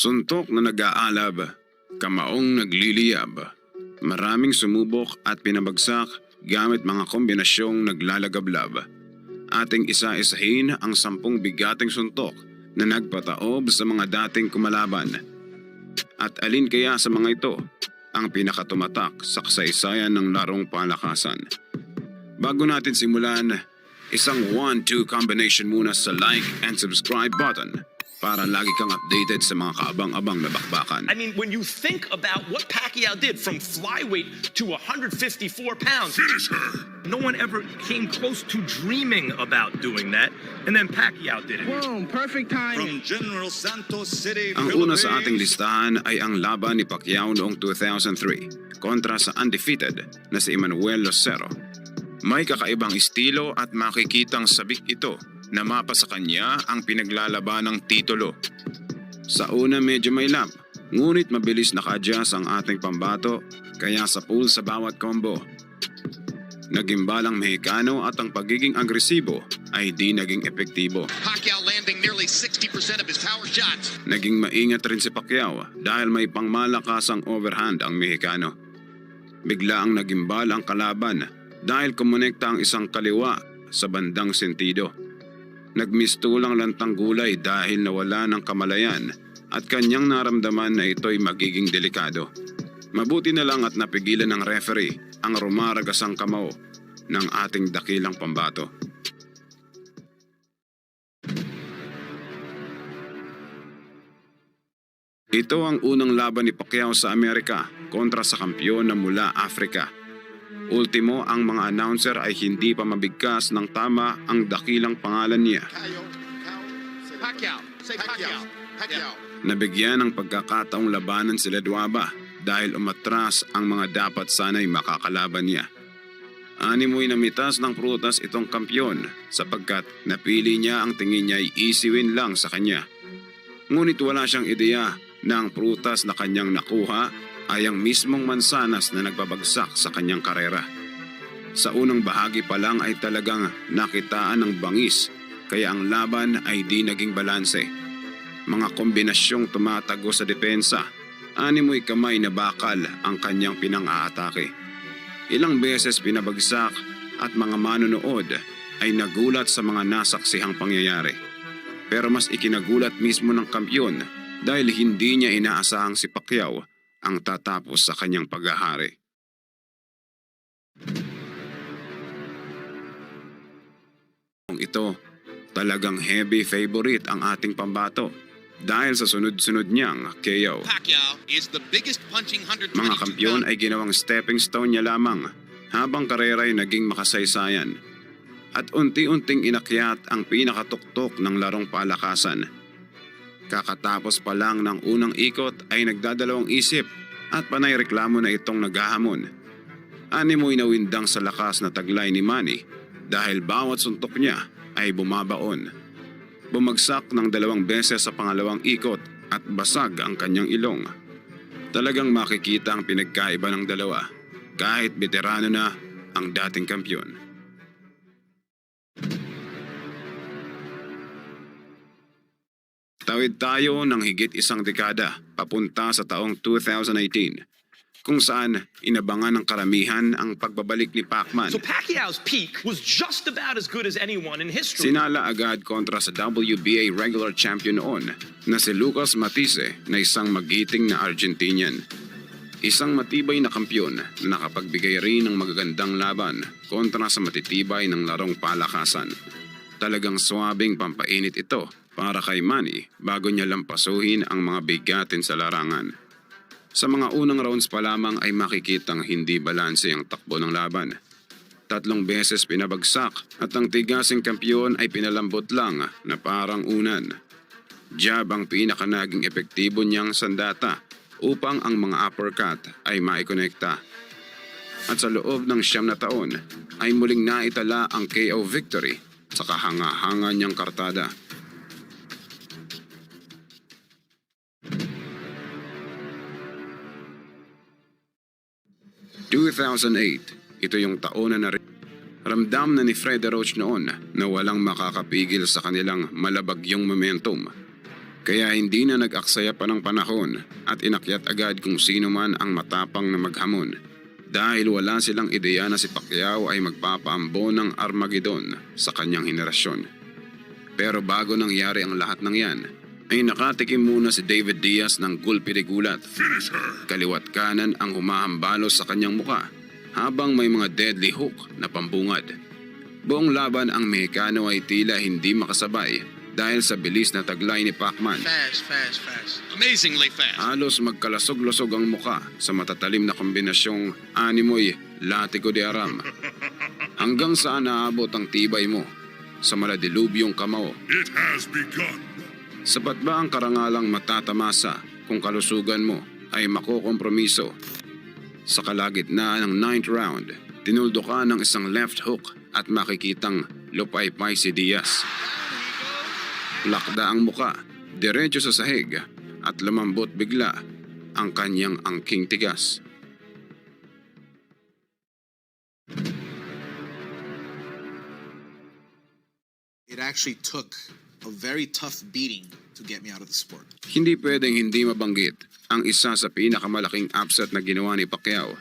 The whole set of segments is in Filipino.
Suntok na nag-aalab, kamaong nagliliyab. Maraming sumubok at pinabagsak gamit mga kombinasyong naglalagablab. Ating isa-isahin ang 10 bigating suntok na nagpataob sa mga dating kumalaban. At alin kaya sa mga ito ang pinakatumatak sa kasaysayan ng larong palakasan? Bago natin simulan, isang 1-2 combination muna sa like and subscribe button para lagi kang updated sa mga kaabang-abang na bakbakan. I mean, when you think about what Pacquiao did from flyweight to 154 pounds, no one ever came close to dreaming about doing that, and then Pacquiao did it. Boom, perfect timing. From General Santos City, Ang una sa ating listahan ay ang laban ni Pacquiao noong 2003 kontra sa undefeated na si Emmanuel Losero. May kakaibang estilo at makikitang sabik ito na mapa sa kanya ang pinaglalabanang titulo. Sa una medyo may lap, ngunit mabilis naka-adjust ang ating pambato kaya sa pool sa bawat combo. Nagimbalang Mexicano at ang pagiging agresibo ay di naging epektibo. Pacquiao landing nearly 60% of his power shots. Naging maingat rin si Pacquiao dahil may pangmalakasang overhand ang Mexicano. Bigla ang nagimbal ang kalaban dahil kumonekta ang isang kaliwa sa bandang sentido. Nagmistulang lantang gulay dahil nawala ng kamalayan at kanyang naramdaman na ito'y magiging delikado. Mabuti na lang at napigilan ng referee ang rumaragasang kamao ng ating dakilang pambato. Ito ang unang laban ni Pacquiao sa Amerika kontra sa kampiyon na mula Afrika. Ultimo, ang mga announcer ay hindi pa mabigkas ng tama ang dakilang pangalan niya. Pacquiao. Say Pacquiao. Pacquiao. Nabigyan ng pagkakataong labanan si Ledwaba dahil umatras ang mga dapat sana'y makakalaban niya. Animoy namitas ng prutas itong kampyon sapagkat napili niya ang tingin niya ay easy win lang sa kanya. Ngunit wala siyang ideya na ang prutas na kanyang nakuha ay ang mismong mansanas na nagbabagsak sa kanyang karera. Sa unang bahagi pa lang ay talagang nakitaan ng bangis kaya ang laban ay di naging balanse. Mga kombinasyong tumatago sa depensa, animoy kamay na bakal ang kanyang pinang-aatake. Ilang beses pinabagsak at mga manonood ay nagulat sa mga nasaksihang pangyayari. Pero mas ikinagulat mismo ng kampyon dahil hindi niya inaasahang si Pacquiao ang tatapos sa kanyang paghahari. Ito, talagang heavy favorite ang ating pambato dahil sa sunod-sunod niyang KO. Pacquiao is the biggest punching 122 Mga kampiyon ay ginawang stepping stone niya lamang habang karera ay naging makasaysayan at unti-unting inakyat ang pinakatuktok ng larong palakasan. Kakatapos pa lang ng unang ikot ay nagdadalawang isip at panay reklamo na itong naghahamon. Animoy nawindang sa lakas na taglay ni Manny dahil bawat suntok niya ay bumabaon. Bumagsak ng 2 beses sa pangalawang ikot at basag ang kanyang ilong. Talagang makikita ang pinagkaiba ng dalawa kahit veterano na ang dating kampyon. Tawid tayo ng higit isang dekada papunta sa taong 2018 kung saan inabangan ng karamihan ang pagbabalik ni Pacman. So Pacquiao's peak was just about as good as anyone in history. Sinala agad kontra sa WBA regular champion noon na si Lucas Matisse na isang magiting na Argentinian. Isang matibay na kampyon na nakapagbigay rin ng magagandang laban kontra sa matitibay ng larong palakasan. Talagang swabing pampainit ito para kay Manny bago niya lampasuhin ang mga bigatin sa larangan. Sa mga unang rounds pa lamang ay makikitang hindi balanse ang takbo ng laban. 3 beses pinabagsak at ang tigasing kampiyon ay pinalambot lang na parang unan. Jab ang pinakanaging epektibo niyang sandata upang ang mga uppercut ay maikonekta. At sa loob ng 9 na taon ay muling naitala ang KO victory sa kahanga-hanga niyang kartada. Ito yung taon na ramdam na ni Freddie Roach noon na walang makakapigil sa kanilang malabagyong momentum. Kaya hindi na nag-aksaya pa ng panahon at inakyat agad kung sino man ang matapang na maghamon. Dahil wala silang ideya na si Pacquiao ay magpapaambo ng Armageddon sa kanyang henerasyon. Pero bago nangyari ang lahat ng yan, ay nakatikim muna si David Diaz ng gulpi de gulat. Kaliwat kanan ang humahambalos sa kanyang muka habang may mga deadly hook na pambungad. Buong laban ang Mexicano ay tila hindi makasabay dahil sa bilis na taglay ni Pacman. Fast. Amazingly fast. Halos magkalasog-lasog ang muka sa matatalim na kombinasyong animoy latigo de aram. Hanggang saan naabot ang tibay mo sa maladilubyong kamao? It has begun. Sapat ba ang karangalang matatamasa kung kalusugan mo ay makokompromiso? Sa kalagitnaan ng 9th round, tinuldo ka ng isang left hook at makikitang lupaypay si Diaz. Lakda ang muka, diretso sa sahig at lumambot bigla ang kanyang angking tigas. It actually took a very tough beating to get me out of the sport. Hindi pwedeng hindi mabanggit ang isa sa pinakamalaking upset na ginawa ni Pacquiao.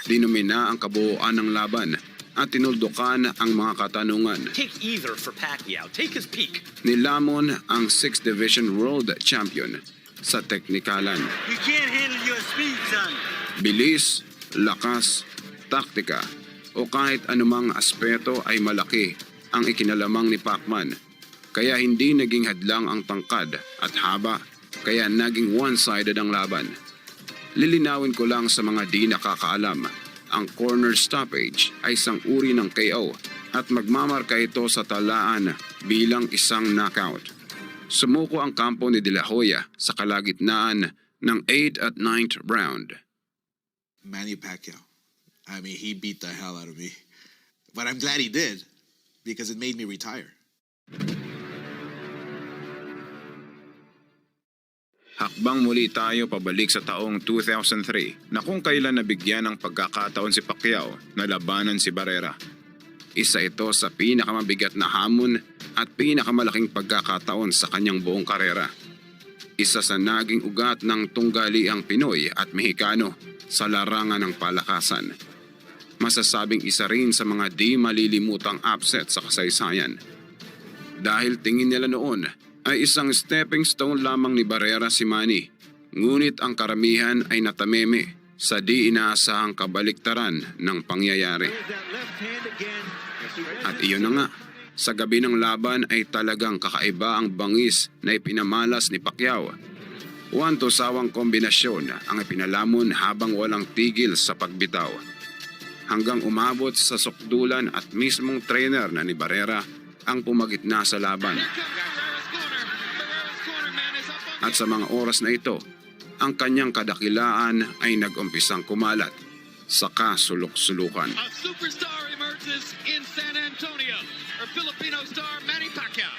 Dinumina ang kabuuan ng laban at tinuldukan ang mga katanungan. Take either for Pacquiao. Take his peak. Nilamon ang 6th Division World Champion sa teknikalan. You can't handle your speed, son. Bilis, lakas, taktika o kahit anumang aspeto ay malaki ang ikinalamang ni Pacman. Kaya hindi naging hadlang ang tangkad at haba, kaya naging one-sided ang laban. Lilinawin ko lang sa mga di nakakaalam, ang corner stoppage ay isang uri ng KO at magmamarka ito sa talaan bilang isang knockout. Sumuko ang kampo ni De La Hoya sa kalagitnaan ng 8th at 9th round. Manny Pacquiao. I mean, he beat the hell out of me. But I'm glad he did because it made me retire. Hakbang muli tayo pabalik sa taong 2003 na kung kailan nabigyan ng pagkakataon si Pacquiao na labanan si Barrera. Isa ito sa pinakamabigat na hamon at pinakamalaking pagkakataon sa kanyang buong karera. Isa sa naging ugat ng tunggaliang Pinoy at Mexicano sa larangan ng palakasan. Masasabing isa rin sa mga di malilimutang upset sa kasaysayan. Dahil tingin nila noon ay isang stepping stone lamang ni Barrera si Manny. Ngunit ang karamihan ay natameme sa di inaasahang kabaliktaran ng pangyayari. At iyon na nga, sa gabi ng laban ay talagang kakaiba ang bangis na ipinamalas ni Pacquiao. Uwan-tosawang kombinasyon ang ipinalamon habang walang tigil sa pagbitaw. Hanggang umabot sa sukdulan at mismong trainer na ni Barrera ang pumagitna sa laban. At sa mga oras na ito, ang kanyang kadakilaan ay nag-umpisang kumalat sa kasulok-sulukan. A superstar emerges in San Antonio. Our Filipino star Manny Pacquiao.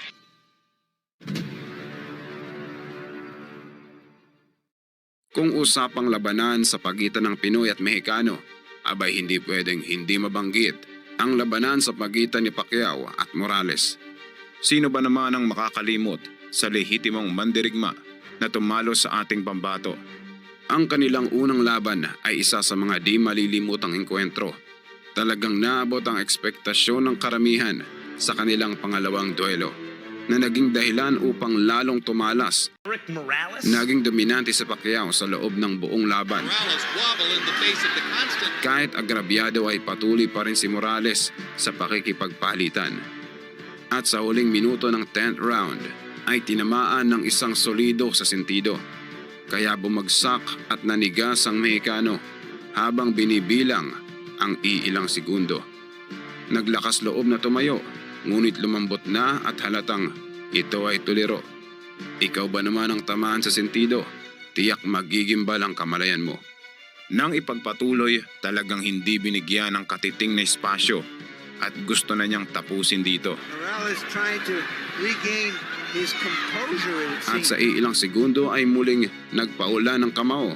Kung usapang labanan sa pagitan ng Pinoy at Mexicano, abay hindi pwedeng hindi mabanggit ang labanan sa pagitan ni Pacquiao at Morales. Sino ba naman ang makakalimot sa lehitimong mandirigma na tumalo sa ating pambato? Ang kanilang unang laban ay isa sa mga di malilimutang engkwentro. Talagang naabot ang ekspektasyon ng karamihan sa kanilang pangalawang duelo na naging dahilan upang lalong tumalas. Rick Morales. Naging dominante sa Pacquiao sa loob ng buong laban. Morales wobble in the face of the constant. Kahit agrabyado ay patuloy pa rin si Morales sa pakikipagpalitan. At sa huling minuto ng 10th round ay tinamaan ng isang solido sa sentido. Kaya bumagsak at nanigas ang Mexicano habang binibilang ang iilang segundo. Naglakas loob na tumayo, ngunit lumambot na at halatang ito ay tuliro. Ikaw ba naman ang tamaan sa sentido? Tiyak magigimbal ang kamalayan mo. Nang ipagpatuloy, talagang hindi binigyan ng katiting na espasyo at gusto na niyang tapusin dito. Morales trying to regain his composure, it At seems. sa ilang segundo ay muling nagpaula ng kamao,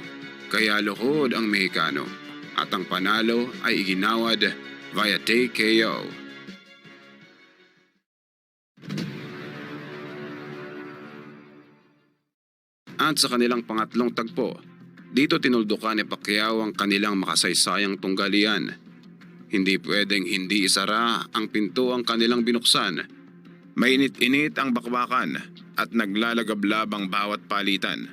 kaya luhod ang Mexicano at ang panalo ay iginawad via TKO. At sa kanilang pangatlong tagpo, dito tinuldukan ni Pacquiao ang kanilang makasaysayang tunggalian. Hindi pwedeng hindi isara ang pinto ang kanilang binuksan. Mainit-init ang bakbakan at naglalagablab ang bawat palitan.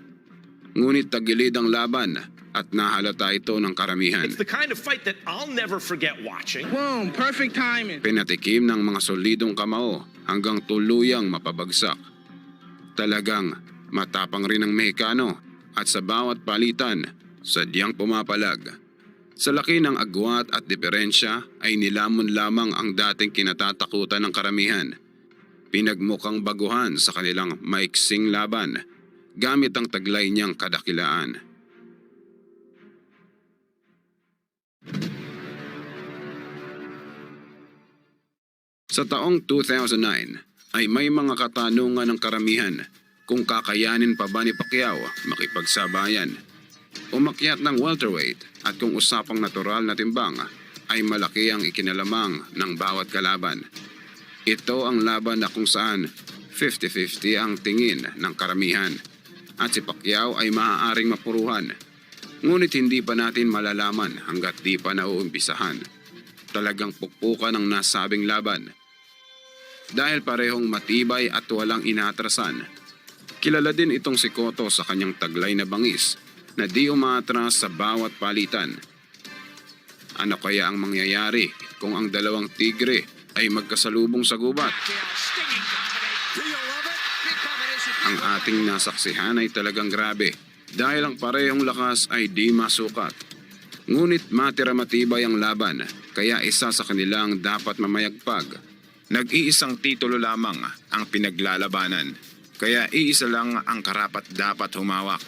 Ngunit tagilid ang laban at nahalata ito ng karamihan. It's the kind of fight that I'll never forget watching. Boom, perfect timing. Pinatikim ng mga solidong kamao hanggang tuluyang mapabagsak. Talagang matapang rin ang Mexicano at sa bawat palitan, sadyang pumapalag. Sa laki ng agwat at diferensya ay nilamon lamang ang dating kinatatakutan ng karamihan. Pinagmukhang baguhan sa kanilang maiksing laban gamit ang taglay niyang kadakilaan. Sa taong 2009 ay may mga katanungan ng karamihan kung kakayanin pa ba ni Pacquiao makipagsabayan. Umakyat ng welterweight at kung usapang natural na timbang ay malaki ang ikinalamang ng bawat kalaban. Ito ang laban na kung saan 50-50 ang tingin ng karamihan at si Pacquiao ay maaaring mapuruhan. Ngunit hindi pa natin malalaman hanggat di pa nauumpisahan. Talagang pukpukan ang nasabing laban. Dahil parehong matibay at walang inatrasan. Kilala din itong si Cotto sa kanyang taglay na bangis na di umaatras sa bawat palitan. Ano kaya ang mangyayari kung ang dalawang tigre ay magkasalubong sa gubat? Ang ating nasaksihan ay talagang grabe dahil ang parehong lakas ay di masukat. Ngunit matira matibay ang laban kaya isa sa kanilang dapat mamayagpag. Nag-iisang titulo lamang ang pinaglalabanan, kaya iisa lang ang karapat dapat humawak.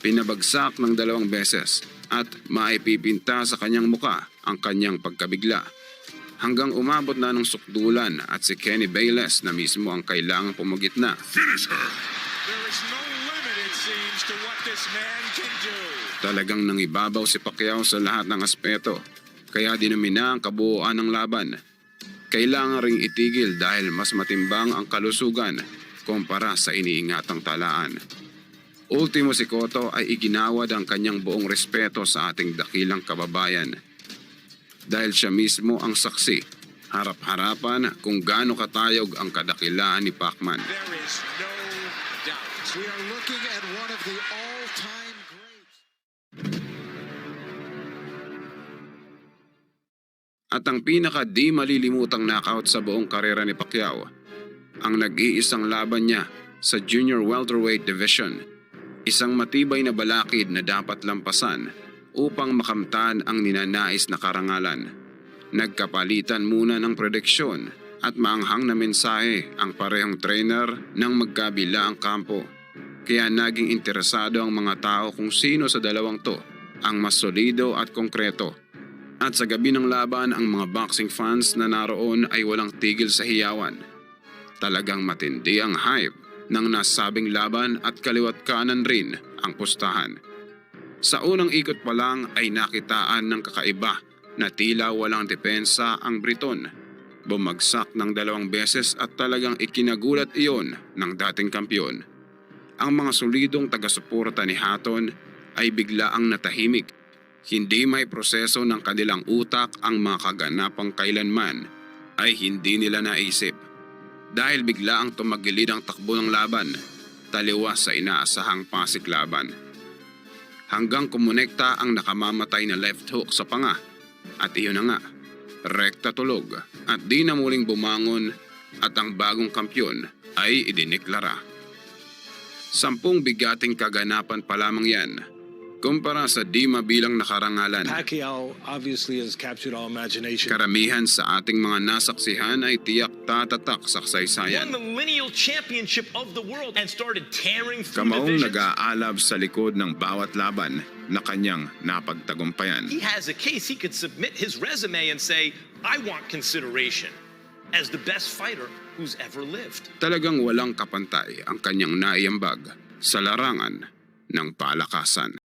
Pinabagsak ng 2 beses at maipipinta sa kanyang muka ang kanyang pagkabigla. Hanggang umabot na ng sukdulan at si Kenny Bayless na mismo ang kailangang pumugitna. There is no limit, it seems, to what this man can do. Talagang nangibabaw si Pacquiao sa lahat ng aspeto, kaya dinumina ang kabuuan ng laban. Kailangan ring itigil dahil mas matimbang ang kalusugan kumpara sa iniingatang talaan. Ultimo si Cotto ay iginawad ang kanyang buong respeto sa ating dakilang kababayan. Dahil siya mismo ang saksi, harap-harapan kung gaano katayog ang kadakilaan ni Pacman. There is no doubt. We are looking at one of the all-time greats. At ang pinaka di malilimutang knockout sa buong karera ni Pacquiao, ang nag-iisang laban niya sa junior welterweight division, isang matibay na balakid na dapat lampasan upang makamtan ang ninanais na karangalan. Nagkapalitan muna ng prediksyon at maanghang na mensahe ang parehong trainer ng magkabila ang kampo. Kaya naging interesado ang mga tao kung sino sa dalawang to ang mas solido at konkreto. At sa gabi ng laban, ang mga boxing fans na naroon ay walang tigil sa hiyawan. Talagang matindi ang hype ng nasabing laban at kaliwat kanan rin ang pustahan. Sa unang ikot pa lang ay nakitaan ng kakaiba na tila walang depensa ang Briton. Bumagsak ng 2 beses at talagang ikinagulat iyon ng dating kampyon. Ang mga solidong taga-suporta ni Hatton ay biglaang natahimik. Hindi may proseso ng kanilang utak ang mga kaganapang kailanman ay hindi nila naisip. Dahil biglaang tumagilid ang takbo ng laban, taliwas sa inaasahang pasiklaban. Hanggang kumonekta ang nakamamatay na left hook sa panga. At iyon na nga, rekta tulog at di na muling bumangon at ang bagong kampyon ay idiniklara. 10 bigating kaganapan pa lamang yan kumpara sa di mabilang nakarangalan. Pacquiao obviously has captured all imagination. Karamihan sa ating mga nasaksihan ay tiyak tatatak sa Won kasaysayan. the lineal championship of the world and started tearing through Kamaong divisions. nag-aalab sa likod ng bawat laban na kanyang napagtagumpayan. He has a case. He could submit his resume and say, I want consideration as the best fighter who's ever lived. Talagang walang kapantay ang kanyang naiambag sa larangan ng palakasan.